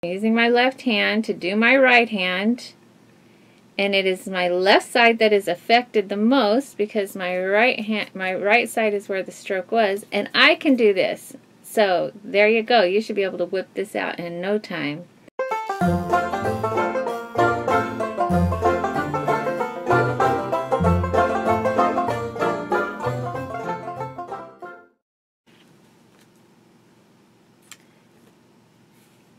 using my left hand to do my right hand, and it is my left side that is affected the most because my right side is where the stroke was, and I can do this. So there you go. You should be able to whip this out in no time.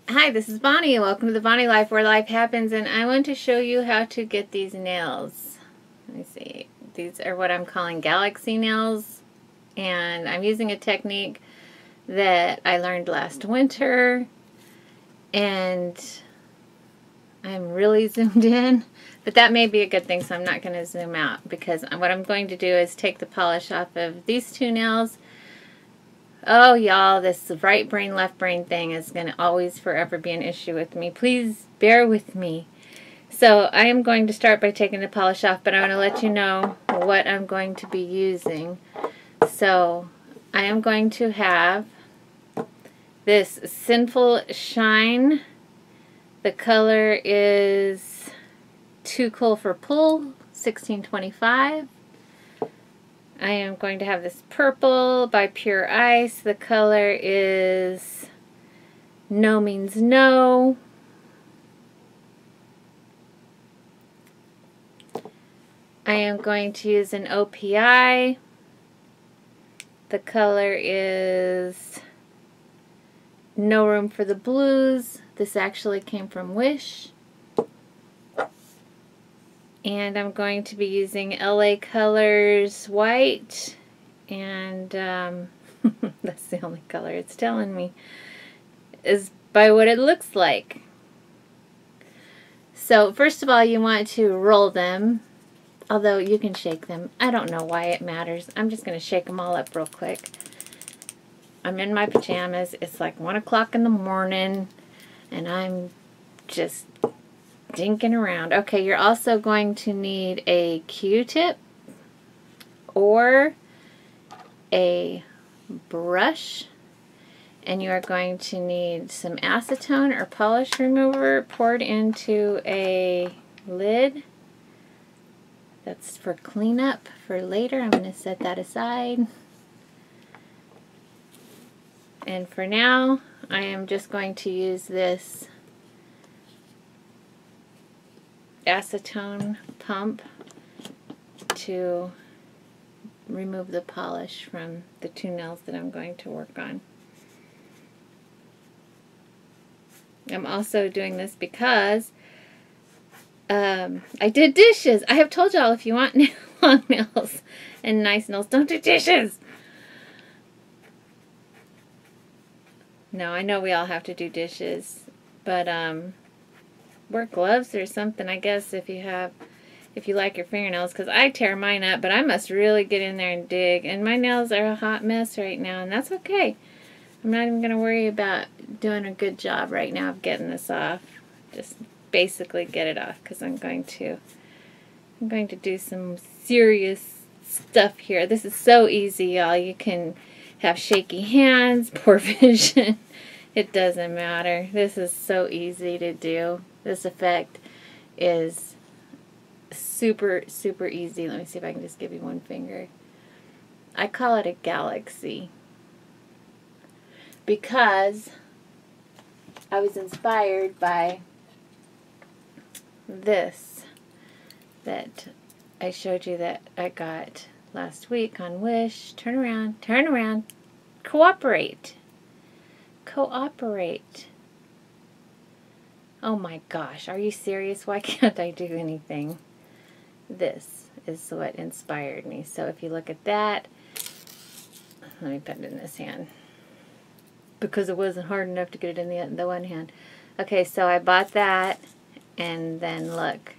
Hi, this is Bonnie, and welcome to the Bonnie Life, where life happens, and I want to show you how to get these nails. Let me see. These are what I'm calling galaxy nails, and I'm using a technique that I learned last winter, and I'm really zoomed in, but that may be a good thing, so I'm not going to zoom out, because what I'm going to do is take the polish off of these two nails. Oh, y'all, this right brain, left brain thing is going to always forever be an issue with me. Please bear with me. So I am going to start by taking the polish off, but I'm going to let you know what I'm going to be using. So I am going to have this Sinful Shine. The color is Too Cool for Pull, 1625. I am going to have this purple by Pure Ice. The color is No Means No. I am going to use an OPI. The color is No Room for the Blues. This actually came from Wish. And I'm going to be using LA Colors White, and that's the only color it's telling me, is by what it looks like. So first of all, you want to roll them, although you can shake them. I don't know why it matters. I'm just going to shake them all up real quick. I'm in my pajamas. It's like 1 o'clock in the morning, and I'm just dinking around. Okay, you're also going to need a Q-tip or a brush, and you are going to need some acetone or polish remover poured into a lid. That's for cleanup for later. I'm going to set that aside. And for now, I am just going to use this acetone pump to remove the polish from the two nails that I'm going to work on. I'm also doing this because I did dishes. I have told y'all, if you want long nails and nice nails, don't do dishes. No, I know we all have to do dishes, but wear gloves or something, I guess, if you like your fingernails, because I tear mine up, but I must really get in there and dig, and my nails are a hot mess right now, and that's okay. I'm not even going to worry about doing a good job right now of getting this off. Just basically get it off, because I'm going to do some serious stuff here. This is so easy, y'all. You can have shaky hands, poor vision. It doesn't matter. This is so easy to do. This effect is super, super easy. Let me see if I can just give you one finger. I call it a galaxy because I was inspired by this that I showed you that I got last week on Wish. Turn around, turn around. Cooperate. Cooperate. Oh my gosh, are you serious? Why can't I do anything? This is what inspired me. So if you look at that, let me put it in this hand, because it wasn't hard enough to get it in the one hand. Okay, so I bought that, and then look.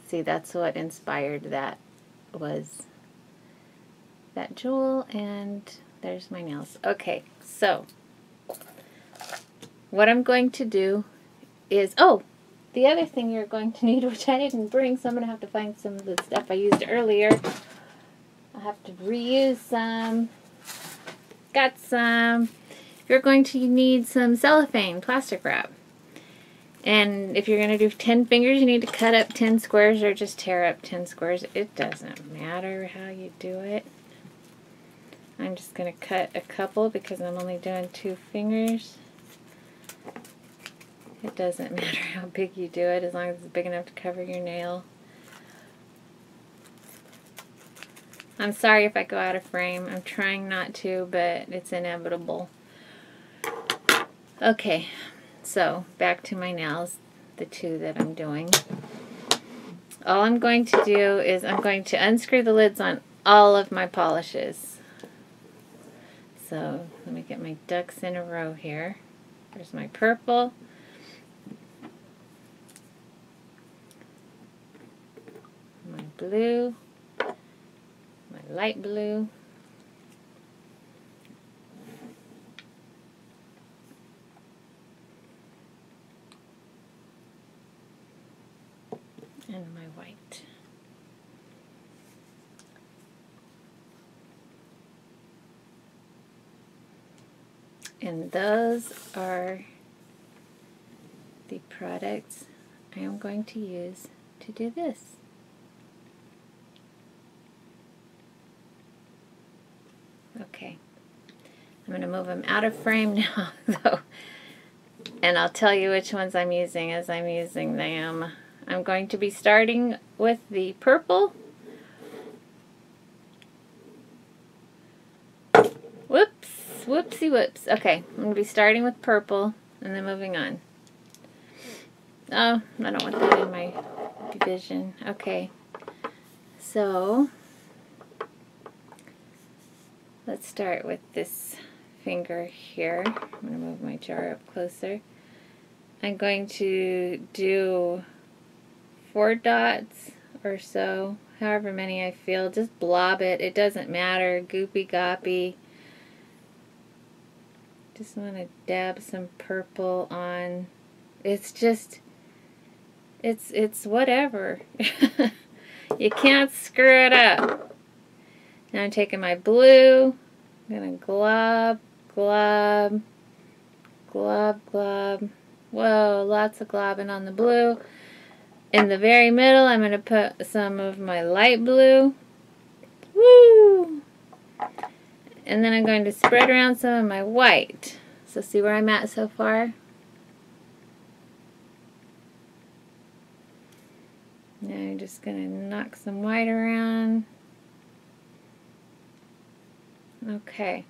See, that's what inspired that, was that jewel, and there's my nails. Okay, so what I'm going to do is, oh, the other thing you're going to need, which I didn't bring, so I'm going to have to find some of the stuff I used earlier. I'll have to reuse some. Got some. you're going to need some cellophane, plastic wrap. And if you're going to do 10 fingers, you need to cut up 10 squares or just tear up 10 squares. It doesn't matter how you do it. I'm just going to cut a couple because I'm only doing 2 fingers. It doesn't matter how big you do it as long as it's big enough to cover your nail. I'm sorry if I go out of frame. I'm trying not to, but it's inevitable. Okay, so back to my nails, the 2 that I'm doing. All I'm going to do is I'm going to unscrew the lids on all of my polishes. So let me get my ducks in a row here. There's my purple. My blue. My light blue. And my white. And those are the products I am going to use to do this. Okay, I'm going to move them out of frame now, though, and I'll tell you which ones I'm using as I'm using them. I'm going to be starting with the purple. Whoops, whoopsie whoops. Okay, I'm going to be starting with purple and then moving on. Oh, I don't want that in my vision. Okay, so let's start with this finger here. I'm going to move my jar up closer. I'm going to do 4 dots or so, however many I feel. Just blob it. It doesn't matter. Goopy goppy. Just want to dab some purple on. It's just, it's whatever. You can't screw it up. Now I'm taking my blue. I'm going to glob, glob, glob, glob. Whoa, lots of globbing on the blue. In the very middle, I'm going to put some of my light blue. Woo! And then I'm going to spread around some of my white. So see where I'm at so far? Now I'm just going to knock some white around. Okay.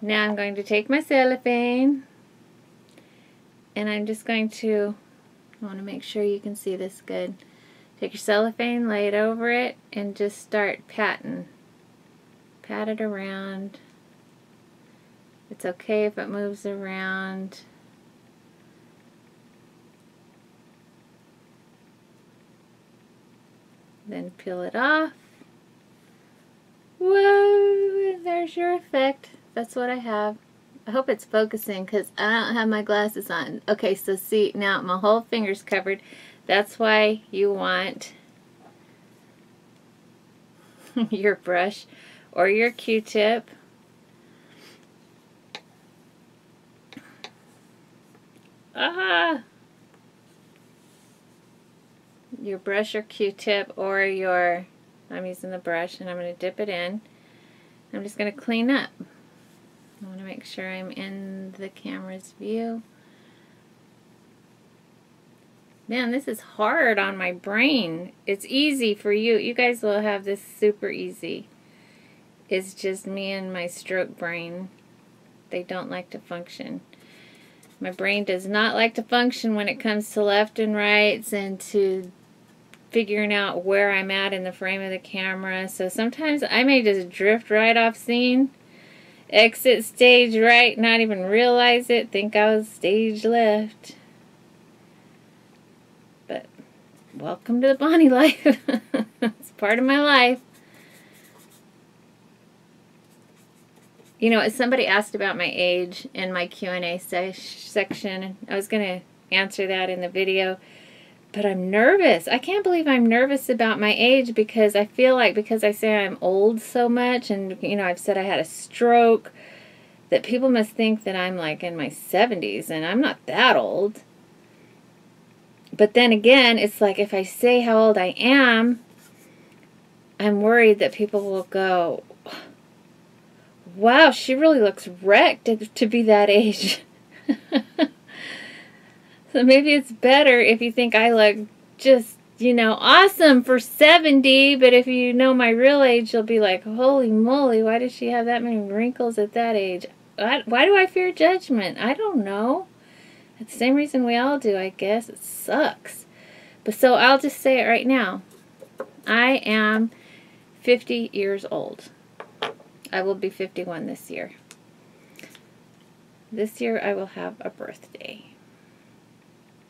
Now I'm going to take my cellophane and I'm just going to, I want to make sure you can see this good. Take your cellophane, lay it over it, and just start patting. Pat it around. It's okay if it moves around. Then peel it off. Whoa, there's your effect. That's what I have. I hope it's focusing because I don't have my glasses on. Okay, so see, now my whole finger's covered. That's why you want your brush or your Q-tip. Your brush or Q-tip or your, I'm using the brush and I'm going to dip it in. I'm just going to clean up. I want to make sure I'm in the camera's view. Man, this is hard on my brain. It's easy for you. You guys will have this super easy. It's just me and my stroke brain. They don't like to function. My brain does not like to function when it comes to left and rights and to figuring out where I'm at in the frame of the camera. So sometimes I may just drift right off scene, exit stage right, not even realize it, think I was stage left. But welcome to the Bonnei life. It's part of my life. You know, somebody asked about my age in my Q&A section. I was going to answer that in the video, but I'm nervous. I can't believe I'm nervous about my age because I feel like because I say I'm old so much and, you know, I've said I had a stroke that people must think that I'm like in my 70s, and I'm not that old. But then again, it's like if I say how old I am, I'm worried that people will go, wow, she really looks wrecked to be that age. So maybe it's better if you think I look just, you know, awesome for 70, but if you know my real age, you'll be like, holy moly, why does she have that many wrinkles at that age? Why do I fear judgment? I don't know. It's the same reason we all do, I guess. It sucks. But so I'll just say it right now. I am 50 years old. I will be 51 this year. This year I will have a birthday.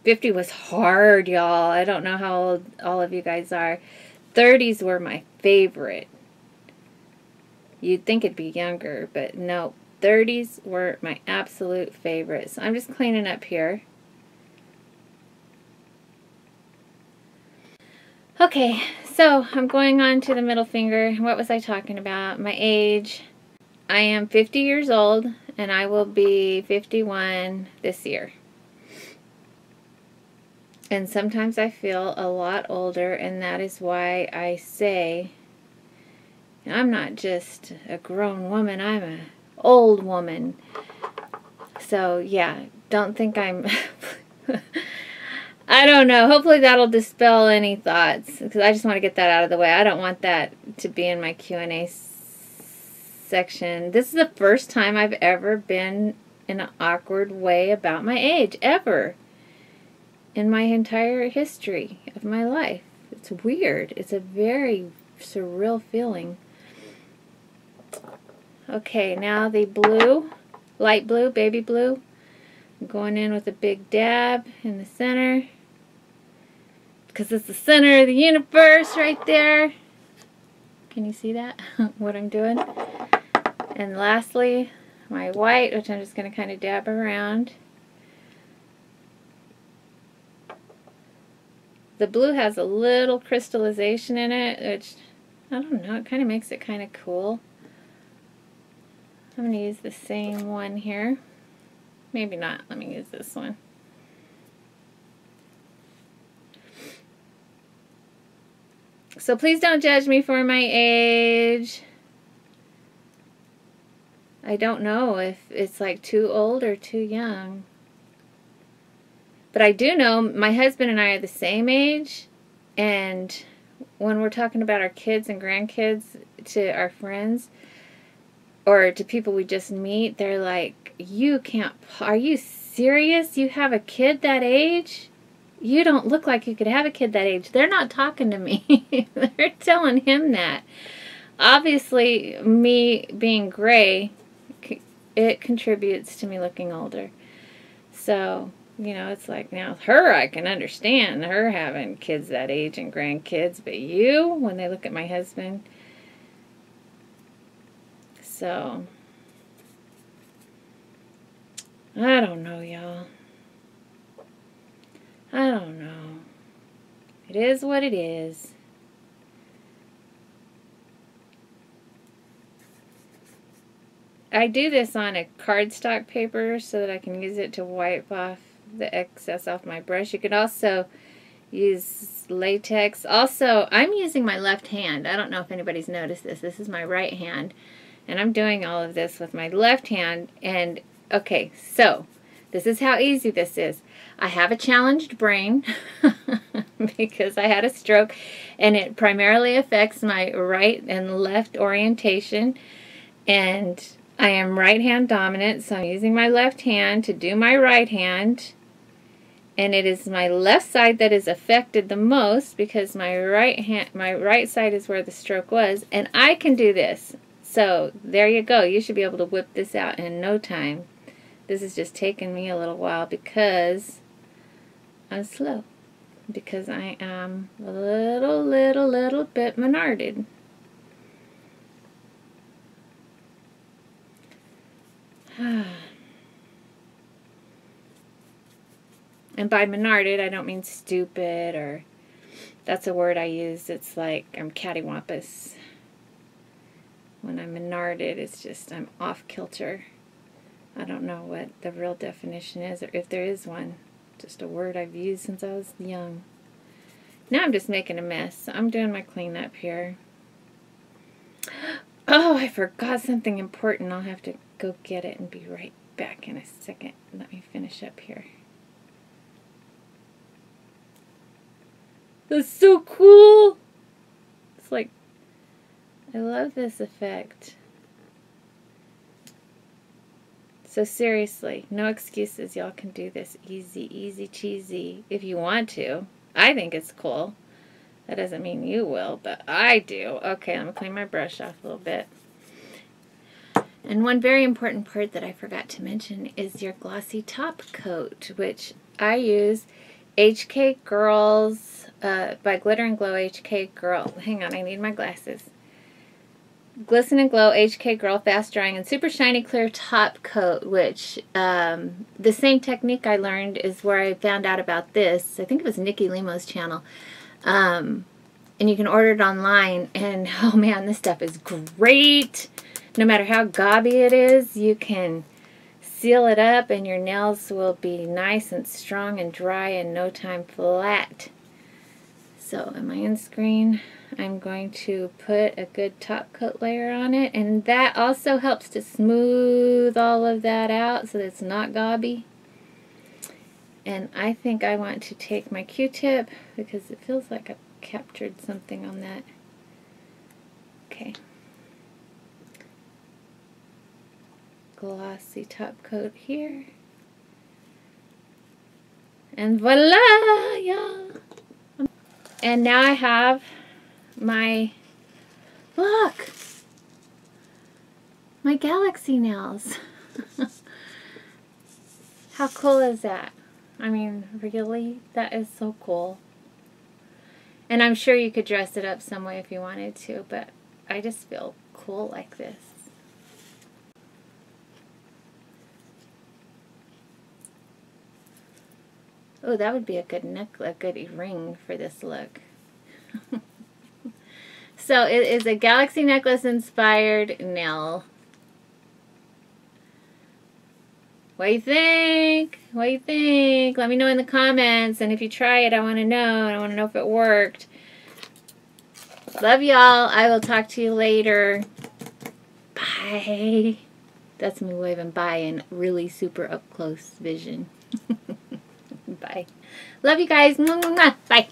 50 was hard, y'all. I don't know how old all of you guys are. 30s were my favorite. You'd think it'd be younger, but no. 30s were my absolute favorite. So I'm just cleaning up here. Okay, so I'm going on to the middle finger. What was I talking about? My age. I am 50 years old, and I will be 51 this year. And sometimes I feel a lot older, and that is why I say, I'm not just a grown woman, I'm an old woman. So yeah, don't think I'm... I don't know. Hopefully that'll dispel any thoughts, because I just want to get that out of the way. I don't want that to be in my Q&A section. This is the first time I've ever been in an awkward way about my age, ever. In my entire history of my life. It's weird. It's a very surreal feeling. Okay, now the blue, light blue, baby blue. I'm going in with a big dab in the center, because it's the center of the universe right there. Can you see that? What I'm doing? And lastly, my white, which I'm just going to kind of dab around. The blue has a little crystallization in it, which, I don't know, it kind of makes it kind of cool. I'm going to use the same one here. Maybe not. Let me use this one. So please don't judge me for my age. I don't know if it's like too old or too young. But I do know my husband and I are the same age, and when we're talking about our kids and grandkids to our friends or to people we just meet, they're like, you can't, are you serious? You have a kid that age? You don't look like you could have a kid that age. They're not talking to me. They're telling him that. Obviously, me being gray, it contributes to me looking older. So... you know, it's like, now her, I can understand her having kids that age and grandkids, but you, when they look at my husband. So, I don't know, y'all. I don't know. It is what it is. I do this on a cardstock paper so that I can use it to wipe off the excess off my brush. You could also use latex. Also, I'm using my left hand. I don't know if anybody's noticed this. This is my right hand, and I'm doing all of this with my left hand. And okay, so this is how easy this is. I have a challenged brain because I had a stroke, and it primarily affects my right and left orientation, and I am right hand dominant, so I'm using my left hand to do my right hand. And it is my left side that is affected the most because my right side is where the stroke was, and I can do this. So there you go. You should be able to whip this out in no time. This is just taking me a little while because I'm slow. Because I am a little bit menarded. And by menarded, I don't mean stupid, or that's a word I use. It's like I'm cattywampus. When I'm menarded, it's just I'm off kilter. I don't know what the real definition is, or if there is one. Just a word I've used since I was young. Now I'm just making a mess. So I'm doing my cleanup here. Oh, I forgot something important. I'll have to go get it and be right back in a second. Let me finish up here. That's so cool! It's like, I love this effect. So seriously, no excuses. Y'all can do this easy, easy cheesy if you want to. I think it's cool. That doesn't mean you will, but I do. Okay, I'm going to clean my brush off a little bit. And one very important part that I forgot to mention is your glossy top coat, which I use HK Girls by Glitter and Glow HK Girl. Hang on, I need my glasses. Glisten and Glow HK Girl Fast Drying and Super Shiny Clear Top Coat, which the same technique I learned is where I found out about this. I think it was Nikki Limo's channel. And you can order it online, and oh man, this stuff is great. No matter how gobby it is, you can seal it up and your nails will be nice and strong and dry in no time flat. So am I in screen? I'm going to put a good top coat layer on it, and that also helps to smooth all of that out so that it's not gobby. And I think I want to take my Q-tip because it feels like I've captured something on that. Okay. Glossy top coat here. And voila, y'all. And now I have my, look, my galaxy nails. How cool is that? I mean, really? That is so cool. And I'm sure you could dress it up some way if you wanted to, but I just feel cool like this. Oh, that would be a good necklace, a good ring for this look. So it is a galaxy necklace inspired nail. What do you think? What do you think? Let me know in the comments, and if you try it, I want to know. I want to know if it worked. Love y'all. I will talk to you later. Bye. That's me waving bye in really super up close vision. Bye. Love you guys. Bye.